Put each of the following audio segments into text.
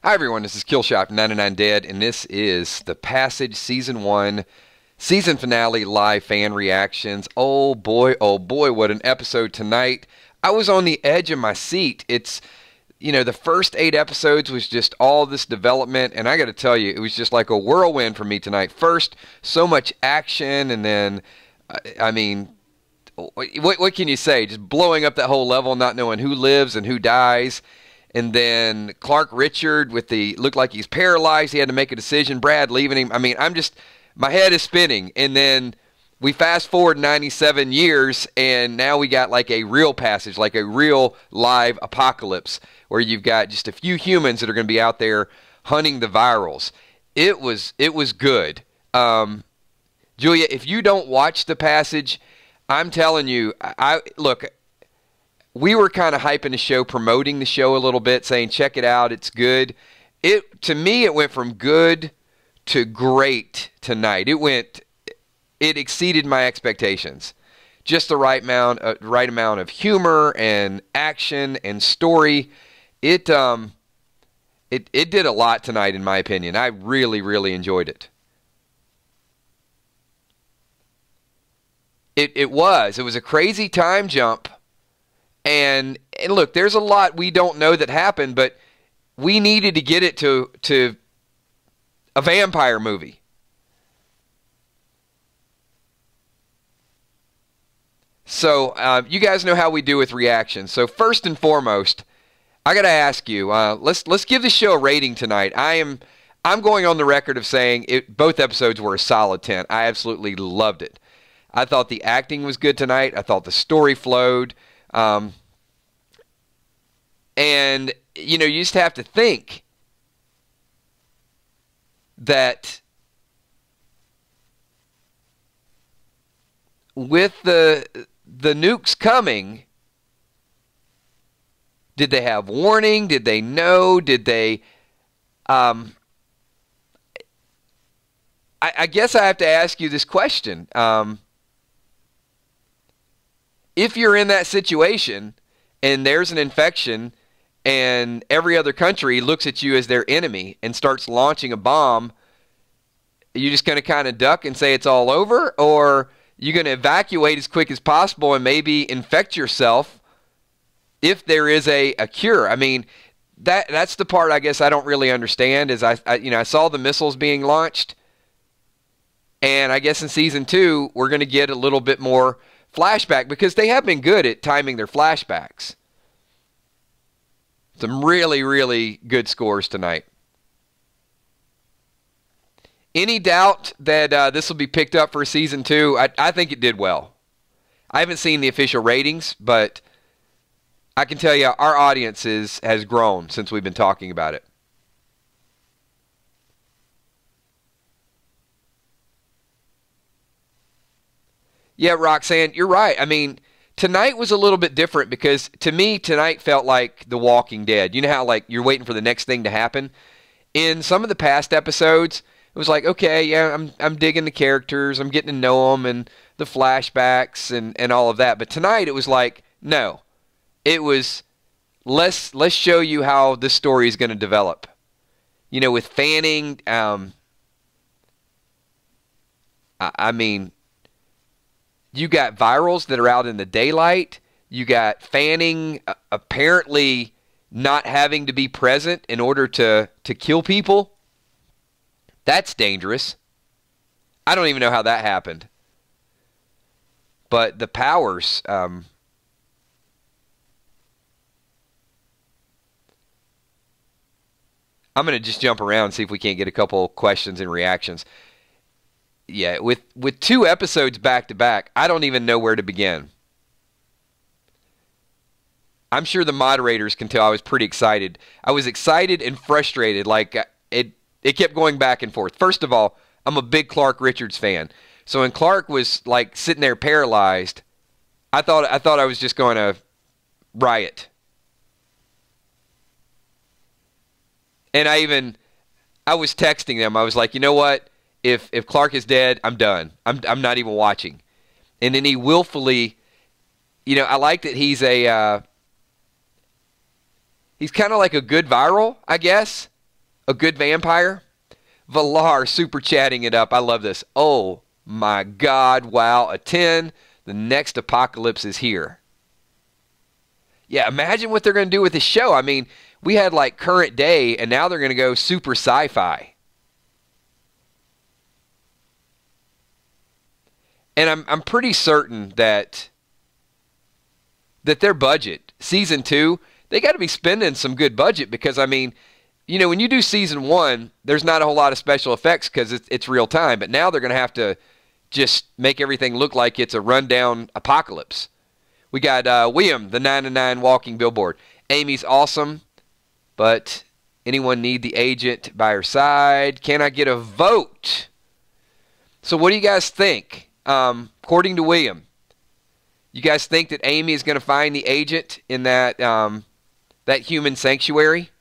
Hi everyone, this is Killshot 99 Dead, and this is the Passage Season 1 Season Finale Live Fan Reactions. Oh boy, what an episode tonight. I was on the edge of my seat. It's, the first 8 episodes was just all this development, and I got to tell you, it was just like a whirlwind for me tonight. First, so much action, and then, what can you say? Just blowing up that whole level, not knowing who lives and who dies. And then Clark Richard looked like he's paralyzed. He had to make a decision. Brad leaving him. My head is spinning. And then we fast forward 97 years, and now we got like a real passage, like a real live apocalypse, where you've got just a few humans that are going to be out there hunting the virals. It was good. Julia, if you don't watch the passage, I'm telling you, look. We were kind of hyping the show, promoting the show a little bit, saying, check it out, it's good. To me, it went from good to great tonight. It exceeded my expectations. Just the right amount of humor and action and story. It did a lot tonight, in my opinion. I really, really enjoyed it. It was a crazy time jump. And look, there's a lot we don't know that happened, but we needed to get it to a vampire movie. So you guys know how we do with reactions. So first and foremost, I got to ask you, let's give the show a rating tonight. I'm going on the record of saying both episodes were a solid 10. I absolutely loved it. I thought the acting was good tonight. I thought the story flowed. And, you just have to think that with the nukes coming, did they have warning? Did they know? Did they, I guess I have to ask you this question. If you're in that situation and there's an infection and every other country looks at you as their enemy and starts launching a bomb, are you just going to kind of duck and say it's all over? Or are you going to evacuate as quick as possible and maybe infect yourself if there is a cure? That's the part I guess I don't really understand. Is I saw the missiles being launched, and I guess in Season 2 we're going to get a little bit more flashback, because they have been good at timing their flashbacks. Some really, really good scores tonight. Any doubt that this will be picked up for Season 2? I think it did well. I haven't seen the official ratings, but I can tell you our audience has grown since we've been talking about it. Yeah, Roxanne, you're right. Tonight was a little bit different because, to me, tonight felt like The Walking Dead. You know how, you're waiting for the next thing to happen? In some of the past episodes, it was like, okay, yeah, I'm digging the characters, I'm getting to know them, and the flashbacks and all of that. But tonight, it was like, no. It was, let's show you how this story is going to develop. With Fanning, you got virals that are out in the daylight. You got Fanning apparently not having to be present in order to kill people. That's dangerous. I don't even know how that happened. But the powers, I'm going to just jump around and see if we can't get a couple questions and reactions. Yeah, with 2 episodes back to back, I don't even know where to begin. I'm sure the moderators can tell I was pretty excited. I was excited and frustrated. It kept going back and forth. First of all, I'm a big Clark Richards fan. So when Clark was sitting there paralyzed, I thought I was just going to riot. And I was texting them. I was like, you know what? If Clark is dead, I'm done. I'm not even watching. And then he willfully, I like that he's a he's kind of like a good viral, I guess. a good vampire? Valar super chatting it up. I love this. Oh my God, wow, a 10. The next apocalypse is here. Yeah, imagine what they're going to do with this show. I mean, we had like current day, and now they're going to go super sci-fi. And I'm pretty certain that their budget, season 2, they got to be spending some good budget because, I mean, you know, when you do season 1, there's not a whole lot of special effects because it's real time. But now they're going to have to just make everything look like it's a rundown apocalypse. We got William, the 9-9 walking billboard. Amy's awesome, but anyone need the agent by her side? Can I get a vote? So what do you guys think? According to William, you guys think that Amy is going to find the agent in that that human sanctuary?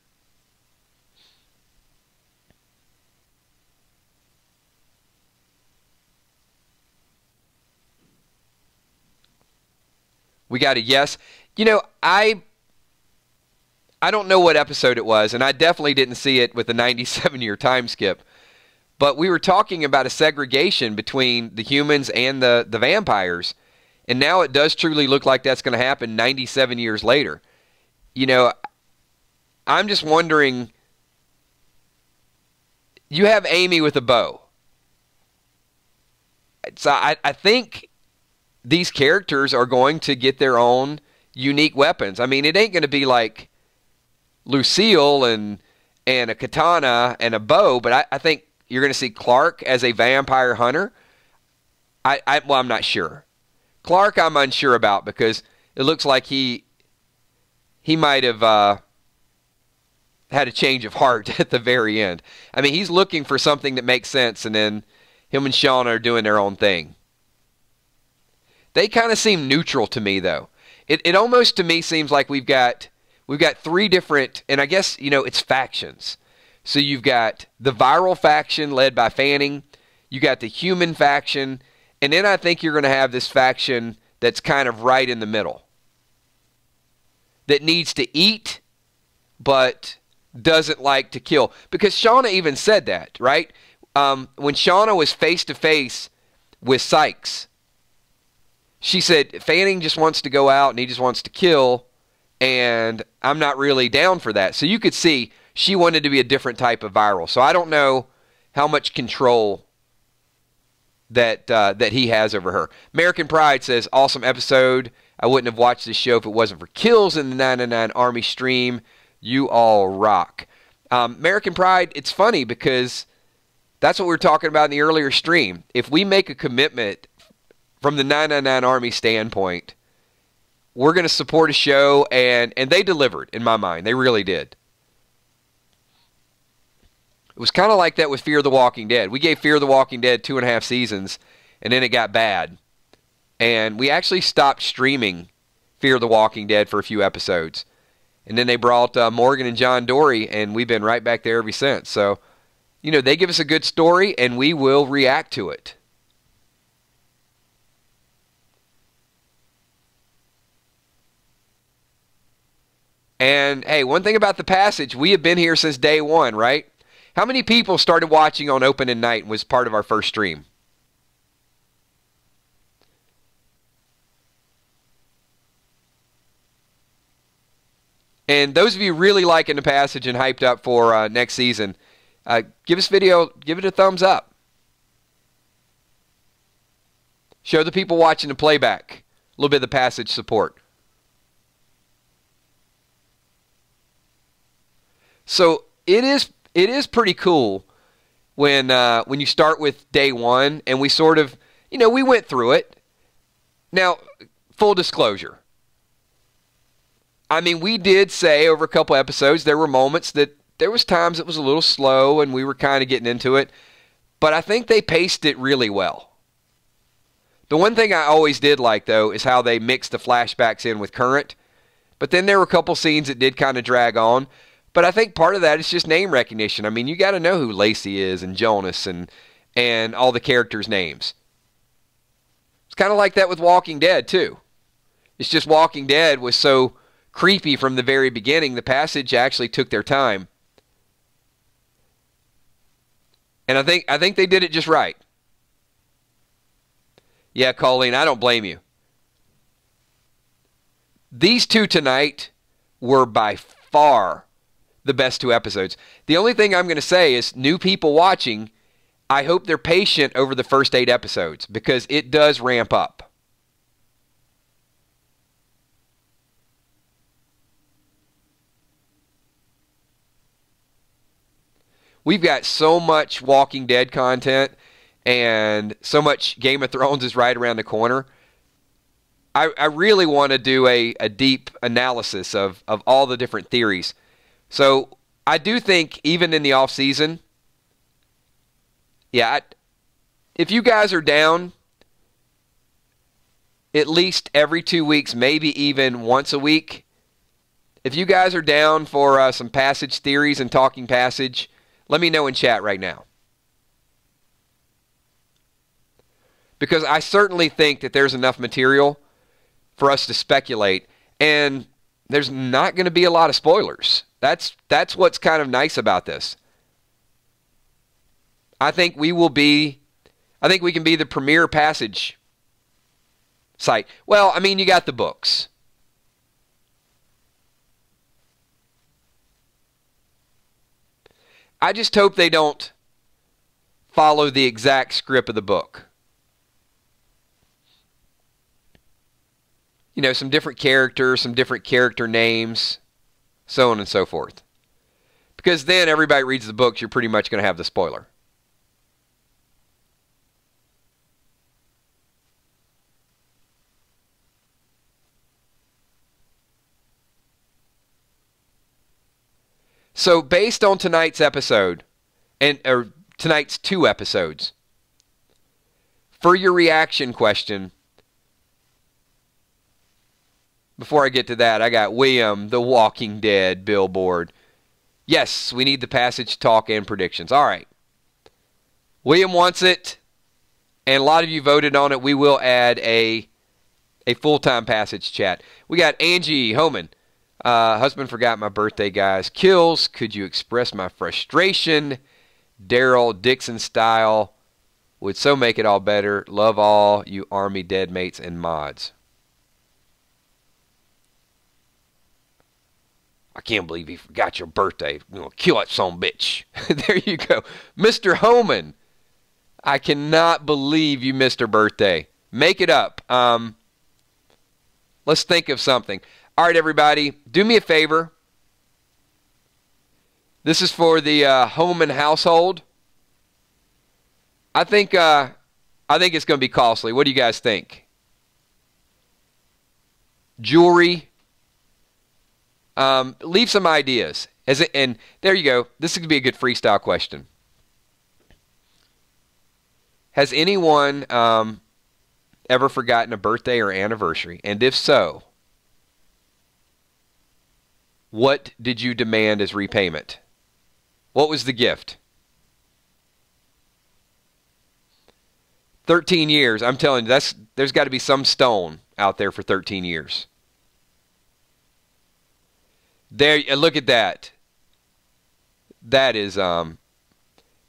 We got a yes. You know, I don't know what episode it was, and I definitely didn't see it with the 97-year time skip. But we were talking about a segregation between the humans and the vampires. And now it does truly look like that's going to happen 97 years later. You know, I'm just wondering, you have Amy with a bow. So I think these characters are going to get their own unique weapons. I mean, it ain't going to be like Lucille and a katana and a bow, but I think you're going to see Clark as a vampire hunter. Well, I'm not sure. Clark, I'm unsure about because it looks like he might have had a change of heart at the very end. I mean, he's looking for something that makes sense, and then him and Shauna are doing their own thing. They kind of seem neutral to me, though. It almost to me seems like we've got 3 different, and I guess, you know, it's factions. So you've got the viral faction led by Fanning, you got the human faction, and then I think you're going to have this faction that's kind of right in the middle. That needs to eat, but doesn't like to kill. Because Shauna even said that, right? When Shauna was face-to-face with Sykes, she said, Fanning just wants to go out and he just wants to kill, and I'm not really down for that. So you could see she wanted to be a different type of viral. So I don't know how much control that he has over her. American Pride says, awesome episode. I wouldn't have watched this show if it wasn't for kills in the 999 Army stream. You all rock. American Pride, it's funny because that's what we were talking about in the earlier stream. If we make a commitment from the 999 Army standpoint, we're going to support a show, and they delivered, in my mind. They really did. It was kind of like that with Fear the Walking Dead. We gave Fear the Walking Dead 2.5 seasons, and then it got bad. And we actually stopped streaming Fear the Walking Dead for a few episodes. And then they brought Morgan and John Dory, and we've been right back there ever since. So, you know, they give us a good story, and we will react to it. And, hey, one thing about The Passage, we have been here since day one, right? How many people started watching on opening night and was part of our first stream? And those of you really liking The Passage and hyped up for next season, give this video, give it a thumbs up. Show the people watching the playback a little bit of The Passage support. So it is pretty cool when you start with day one, and we sort of, you know, we went through it. Now, full disclosure, I mean, we did say over a couple episodes there were moments that there was times it was a little slow and we were kind of getting into it, but I think they paced it really well. The one thing I always did like, though, is how they mixed the flashbacks in with current, but then there were a couple scenes that did kind of drag on. But I think part of that is just name recognition. I mean, you got to know who Lacey is and Jonas and all the characters' names. It's kind of like that with Walking Dead, too. It's just Walking Dead was so creepy from the very beginning. The Passage actually took their time. And I think they did it just right. Yeah, Colleen, I don't blame you. These two tonight were by far the best two episodes. The only thing I'm going to say is new people watching, I hope they're patient over the first 8 episodes because it does ramp up. We've got so much Walking Dead content and so much Game of Thrones is right around the corner. I really want to do a deep analysis of all the different theories. So I do think even in the off season, yeah, if you guys are down at least every 2 weeks, maybe even once a week, if you guys are down for some passage theories and talking passage, let me know in chat right now. Because I certainly think that there's enough material for us to speculate, and there's not going to be a lot of spoilers. That's what's kind of nice about this. I think we can be the premier passage site. Well, I mean, you got the books. I just hope they don't follow the exact script of the book. You know, some different characters, some different character names, so on and so forth. Because then everybody reads the books, you're pretty much going to have the spoiler. So based on tonight's episode, or tonight's 2 episodes, for your reaction question, before I get to that, I got William, The Walking Dead billboard. Yes, we need the passage talk and predictions. All right. William wants it, and a lot of you voted on it. We will add a full-time passage chat. We got Angie Homan. Husband forgot my birthday, guys. Kills, could you express my frustration? Daryl Dixon style would so make it all better. Love all you Army dead mates and mods. I can't believe he forgot your birthday. We're going to kill that son of a bitch. There you go. Mr. Homan, I cannot believe you missed her birthday. Make it up. Let's think of something. All right, everybody, do me a favor. This is for the Homan household. I think it's going to be costly. What do you guys think? Jewelry. Leave some ideas. And there you go. This could be a good freestyle question. Has anyone ever forgotten a birthday or anniversary? And if so, what did you demand as repayment? What was the gift? 13 years. I'm telling you, there's got to be some stone out there for 13 years. There, look at that. That is,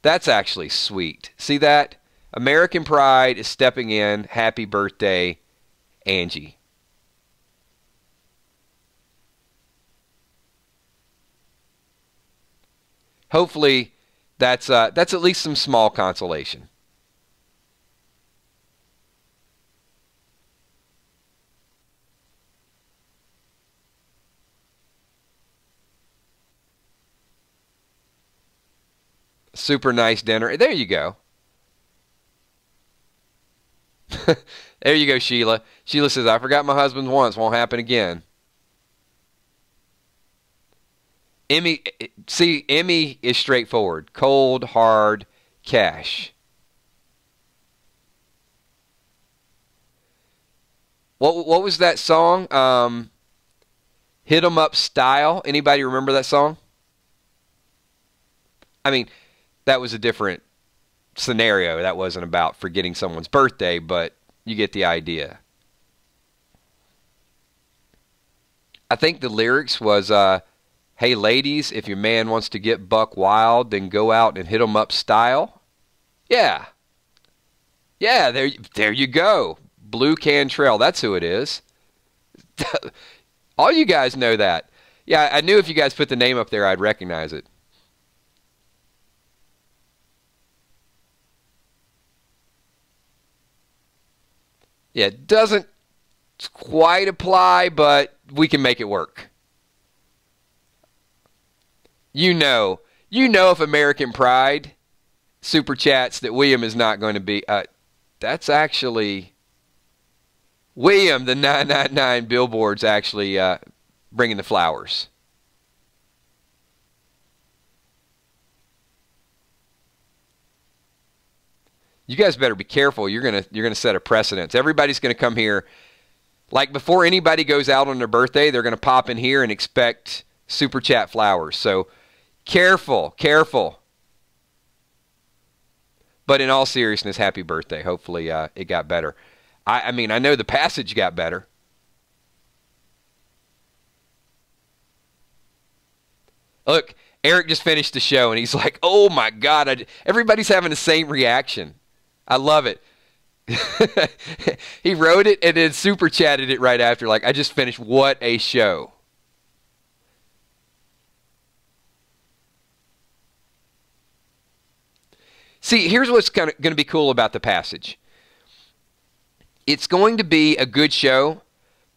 that's actually sweet. See that? American Pride is stepping in. Happy birthday, Angie. Hopefully, that's at least some small consolation. Super nice dinner. There you go. There you go, Sheila. Sheila says, I forgot my husband once. Won't happen again. Emmy, see, Emmy is straightforward. Cold, hard, cash. What was that song? Hit 'em Up Style. Anybody remember that song? I mean, that was a different scenario. That wasn't about forgetting someone's birthday, but you get the idea. I think the lyrics was, hey ladies, if your man wants to get buck wild, then go out and hit 'em up style. Yeah. Yeah, there you go. Blue Cantrell. That's who it is. All you guys know that. Yeah, I knew if you guys put the name up there, I'd recognize it. Yeah, it doesn't quite apply, but we can make it work. You know if American Pride super chats that William is not going to be. That's actually William, the 999 billboard's actually bringing the flowers. You guys better be careful. You're gonna set a precedence. Everybody's gonna come here. Like before anybody goes out on their birthday, they're gonna pop in here and expect super chat flowers. So careful, careful. But in all seriousness, happy birthday. Hopefully it got better. I mean, I know the passage got better. Look, Eric just finished the show, and he's like, oh, my God. Everybody's having the same reaction. I love it. He wrote it and then super chatted it right after. Like, I just finished. What a show. See, here's what's going to be cool about the passage. It's going to be a good show,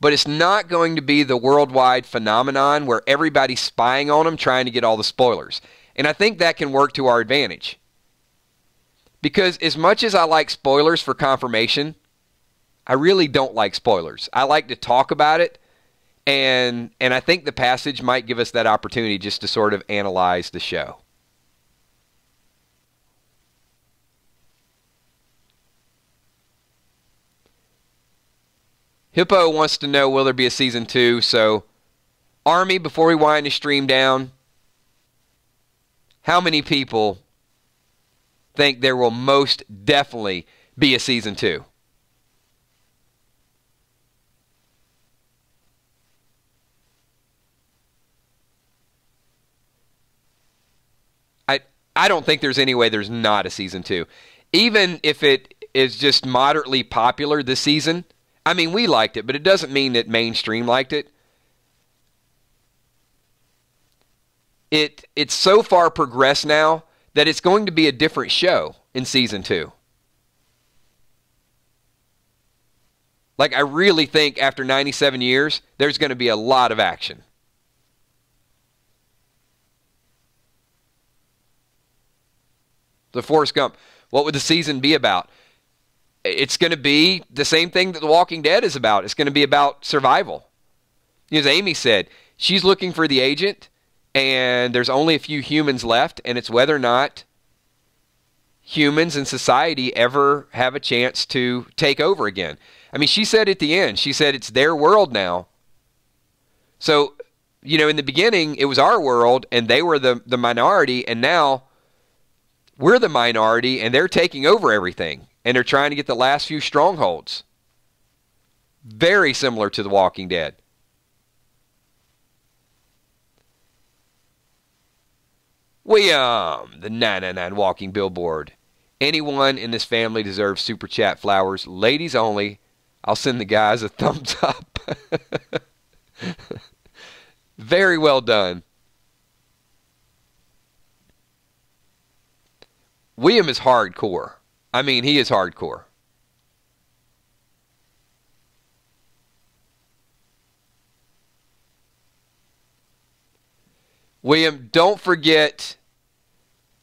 but it's not going to be the worldwide phenomenon where everybody's spying on them trying to get all the spoilers. And I think that can work to our advantage. Because as much as I like spoilers for confirmation, I really don't like spoilers. I like to talk about it, and I think the passage might give us that opportunity just to sort of analyze the show. Hippo wants to know, will there be a season 2? So, Army, before we wind the stream down, how many people think there will most definitely be a season 2? I don't think there's any way there's not a season 2. Even if it is just moderately popular this season, I mean, we liked it, but it doesn't mean that mainstream liked it. It's so far progressed now that it's going to be a different show in season 2. Like, I really think after 97 years, there's going to be a lot of action. The Forrest Gump, what would the season be about? It's going to be the same thing that The Walking Dead is about. It's going to be about survival. As Amy said, she's looking for the agent, and there's only a few humans left, and it's whether or not humans in society ever have a chance to take over again. I mean, she said at the end, she said it's their world now. So, in the beginning, it was our world, and they were the minority, and now we're the minority, and they're taking over everything. And they're trying to get the last few strongholds. Very similar to The Walking Dead. The 999 walking billboard. Anyone in this family deserves super chat flowers. Ladies only. I'll send the guys a thumbs up. Very well done. William is hardcore. I mean, he is hardcore. William, don't forget.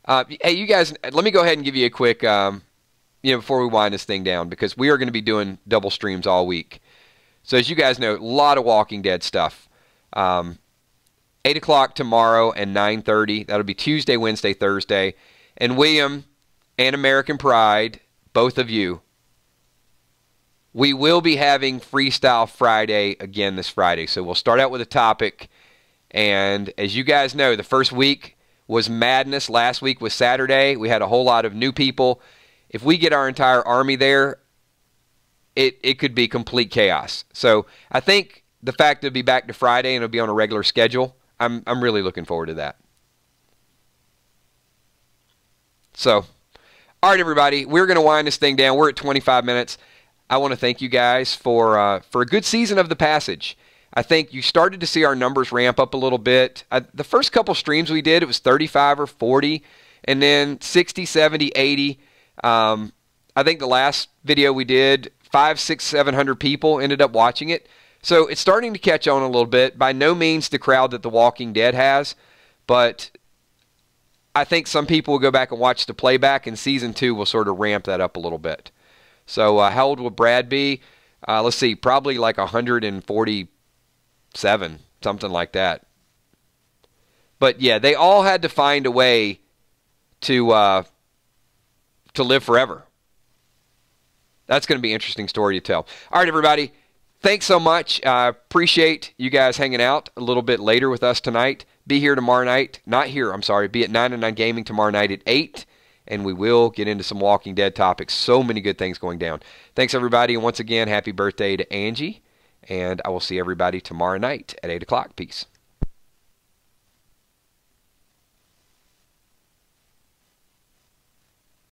Hey, you guys, let me go ahead and give you a quick, before we wind this thing down, because we are going to be doing double streams all week. So as you guys know, a lot of Walking Dead stuff. 8 o'clock tomorrow and 9:30. That'll be Tuesday, Wednesday, Thursday. And William and American Pride, both of you, we will be having Freestyle Friday again this Friday. So we'll start out with a topic. And as you guys know, the first week was madness. Last week was Saturday. We had a whole lot of new people. If we get our entire army there, it could be complete chaos. So I think the fact it'll be back to Friday and it'll be on a regular schedule, I'm really looking forward to that. So, All right, everybody, we're going to wind this thing down. We're at 25 minutes. I want to thank you guys for a good season of The Passage. I think you started to see our numbers ramp up a little bit. The first couple streams we did, it was 35 or 40, and then 60, 70, 80. I think the last video we did, 500, 600, 700 people ended up watching it. So it's starting to catch on a little bit. By no means the crowd that The Walking Dead has, but I think some people will go back and watch the playback, and Season 2 will sort of ramp that up a little bit. So how old will Brad be? Let's see, probably like 147, something like that. But yeah, they all had to find a way to live forever. That's going to be an interesting story to tell. All right, everybody. Thanks so much. I appreciate you guys hanging out a little bit later with us tonight. Be here tomorrow night. Not here, I'm sorry. Be at 9 and 9 Gaming tomorrow night at 8. And we will get into some Walking Dead topics. So many good things going down. Thanks, everybody. And once again, happy birthday to Angie. And I will see everybody tomorrow night at 8 o'clock. Peace.